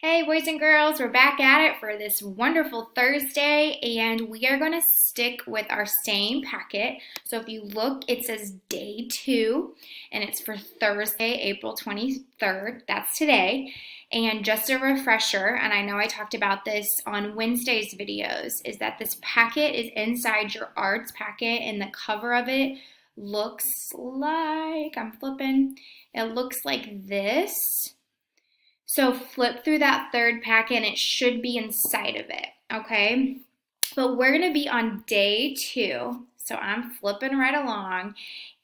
Hey, boys and girls, we're back at it for this wonderful Thursday, and we are going to stick with our same packet. So if you look, it says day 2, and it's for Thursday, April 23rd. That's today. And just a refresher, and I know I talked about this on Wednesday's videos, is that this packet is inside your arts packet, and the cover of it looks like, I'm flipping, it looks like this. So flip through that third packet and it should be inside of it, okay? But we're gonna be on day 2, so I'm flipping right along.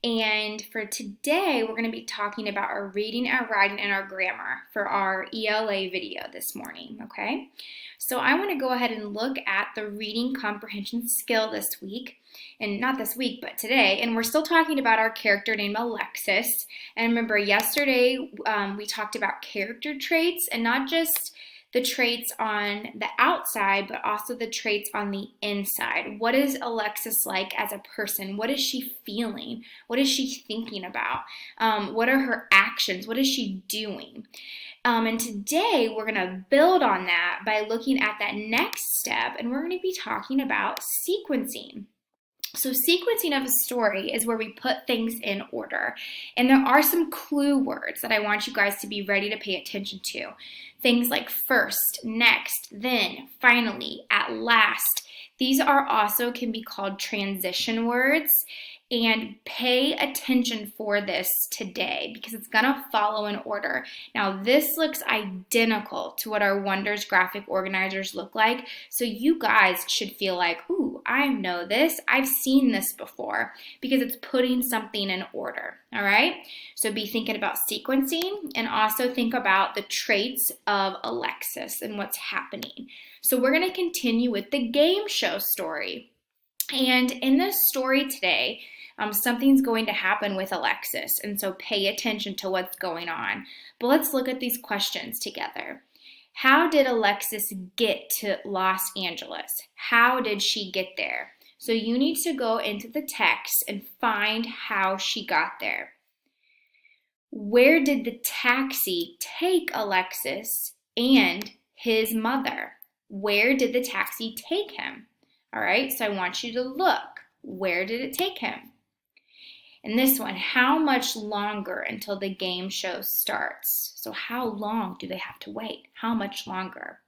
And for today, we're going to be talking about our reading, our writing, and our grammar for our ELA video this morning, okay? So I want to go ahead and look at the reading comprehension skill this week, and not this week, but today. And we're still talking about our character named Alexis. And remember, yesterday we talked about character traits and not just the traits on the outside, but also the traits on the inside. What is Alexis like as a person? What is she feeling? What is she thinking about? What are her actions? What is she doing? And today we're going to build on that by looking at that next step, and we're going to be talking about sequencing. So sequencing of a story is where we put things in order. And there are some clue words that I want you guys to be ready to pay attention to. Things like first, next, then, finally, at last. These are also can be called transition words. And pay attention for this today because it's going to follow in order. Now, this looks identical to what our Wonders graphic organizers look like. So you guys should feel like, ooh, I know this. I've seen this before because it's putting something in order. All right. So be thinking about sequencing and also think about the traits of Alexis and what's happening. So we're going to continue with the game show story. And in this story today, something's going to happen with Alexis, and so pay attention to what's going on. But let's look at these questions together. How did Alexis get to Los Angeles? How did she get there? So you need to go into the text and find how she got there. Where did the taxi take Alexis and his mother? Where did the taxi take him? All right, so I want you to look. Where did it take him? And this one, how much longer until the game show starts? So how long do they have to wait? How much longer?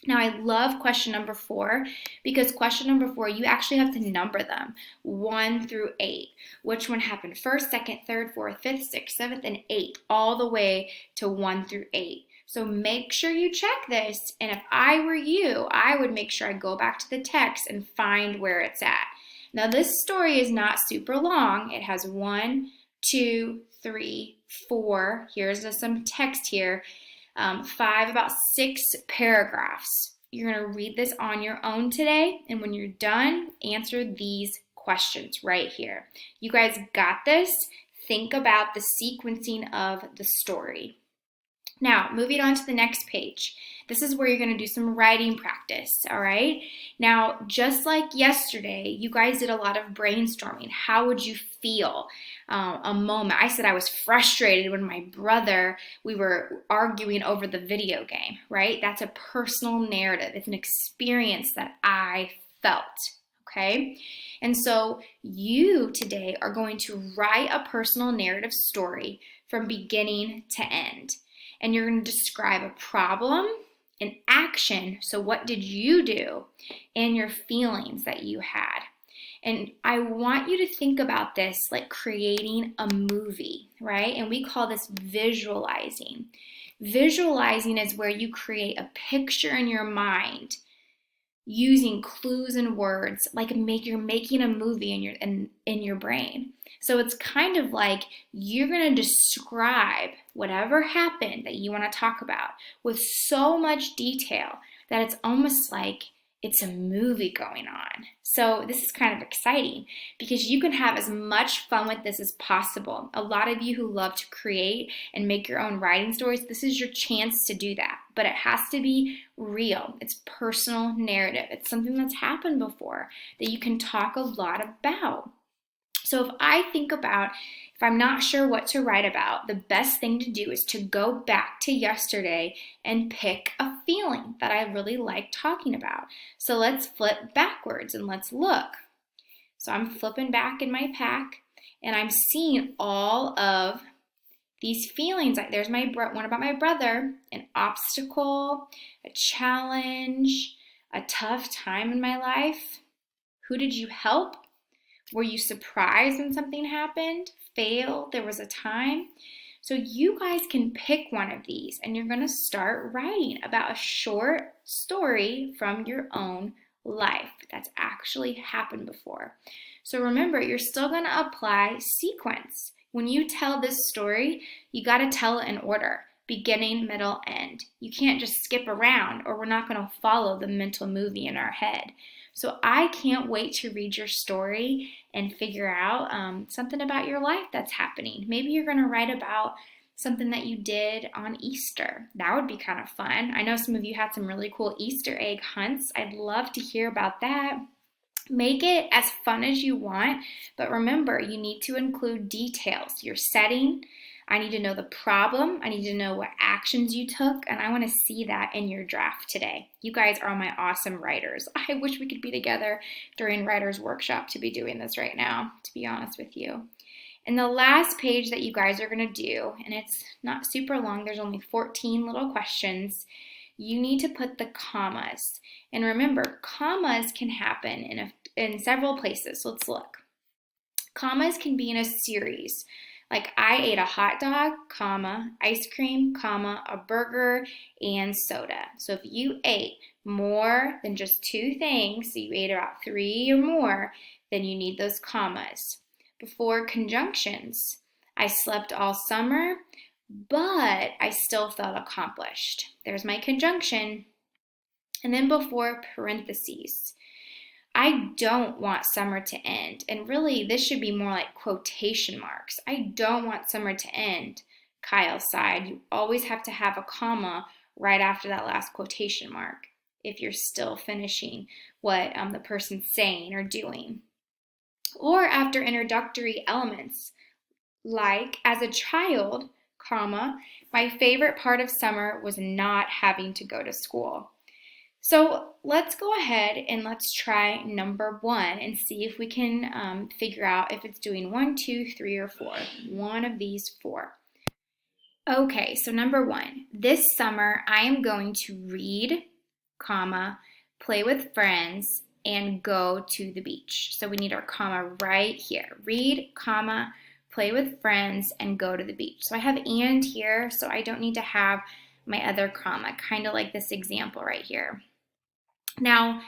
Now, I love question number 4 because question number 4, you actually have to number them 1 through 8. Which one happened first, second, third, fourth, fifth, sixth, seventh, and 8, all the way to 1 through 8. So make sure you check this. And if I were you, I would make sure I go back to the text and find where it's at. Now, this story is not super long. It has 1, 2, 3, 4. Here's some text here. 5, about 6 paragraphs. You're going to read this on your own today, and when you're done, answer these questions right here. You guys got this. Think about the sequencing of the story. Now, moving on to the next page. This is where you're going to do some writing practice, all right? Now, just like yesterday, you guys did a lot of brainstorming. How would you feel a moment? I said I was frustrated when my brother, we were arguing over the video game, right? That's a personal narrative. It's an experience that I felt, okay? And so you today are going to write a personal narrative story from beginning to end. And you're going to describe a problem, an action, so what did you do, and your feelings that you had. And I want you to think about this like creating a movie, right? And we call this visualizing. Visualizing is where you create a picture in your mind using clues and words, like you're making a movie in your brain. So it's kind of like you're going to describe whatever happened that you want to talk about with so much detail that it's almost like it's a movie going on. So this is kind of exciting because you can have as much fun with this as possible. A lot of you who love to create and make your own writing stories, this is your chance to do that. But it has to be real. It's personal narrative. It's something that's happened before that you can talk a lot about. So if If I'm not sure what to write about, the best thing to do is to go back to yesterday and pick a feeling that I really like talking about. So let's flip backwards and let's look. So I'm flipping back in my pack and I'm seeing all of these feelings. Like there's one about my brother, an obstacle, a challenge, a tough time in my life. Who did you help? Were you surprised when something happened? Fail? There was a time? So you guys can pick one of these and you're going to start writing about a short story from your own life that's actually happened before. So remember, you're still going to apply sequence. When you tell this story, you got to tell it in order. Beginning, middle, end. You can't just skip around or we're not going to follow the mental movie in our head. So I can't wait to read your story and figure out something about your life that's happening. Maybe you're going to write about something that you did on Easter. That would be kind of fun. I know some of you had some really cool Easter egg hunts. I'd love to hear about that. Make it as fun as you want, but remember, you need to include details. Your setting, I need to know the problem, I need to know what actions you took, and I want to see that in your draft today. You guys are my awesome writers. I wish we could be together during Writers Workshop to be doing this right now, to be honest with you. And the last page that you guys are going to do, and it's not super long, there's only 14 little questions, you need to put the commas. And remember, commas can happen in several places. So let's look. Commas can be in a series. Like I ate a hot dog, comma, ice cream, comma, a burger, and soda. So if you ate more than just two things, so you ate about 3 or more, then you need those commas. Before conjunctions, I slept all summer, but I still felt accomplished. There's my conjunction. And then before parentheses, I don't want summer to end. And really, this should be more like quotation marks. I don't want summer to end. Kyle sighed. You always have to have a comma right after that last quotation mark if you're still finishing what the person's saying or doing. Or after introductory elements, like as a child, comma, my favorite part of summer was not having to go to school. So let's go ahead and let's try number 1 and see if we can figure out if it's doing 1, 2, 3, or 4. One of these 4. Okay, so number 1. This summer I am going to read, comma, play with friends, and go to the beach. So we need our comma right here. Read, comma, play with friends, and go to the beach. So I have and here, so I don't need to have my other comma, kind of like this example right here. Now,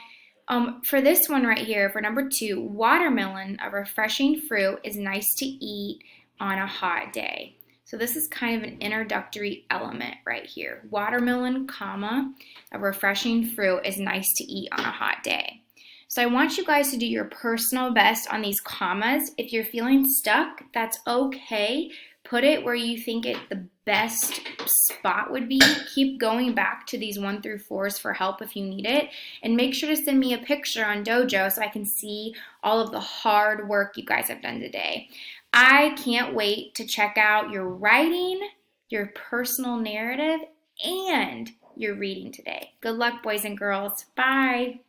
for this one right here, for number 2, watermelon, a refreshing fruit, is nice to eat on a hot day. So this is kind of an introductory element right here. Watermelon, comma, a refreshing fruit is nice to eat on a hot day. So I want you guys to do your personal best on these commas. If you're feeling stuck, that's okay. Put it where you think the best spot would be. Keep going back to these 1 through 4s for help if you need it. And make sure to send me a picture on Dojo so I can see all of the hard work you guys have done today. I can't wait to check out your writing, your personal narrative, and your reading today. Good luck, boys and girls. Bye.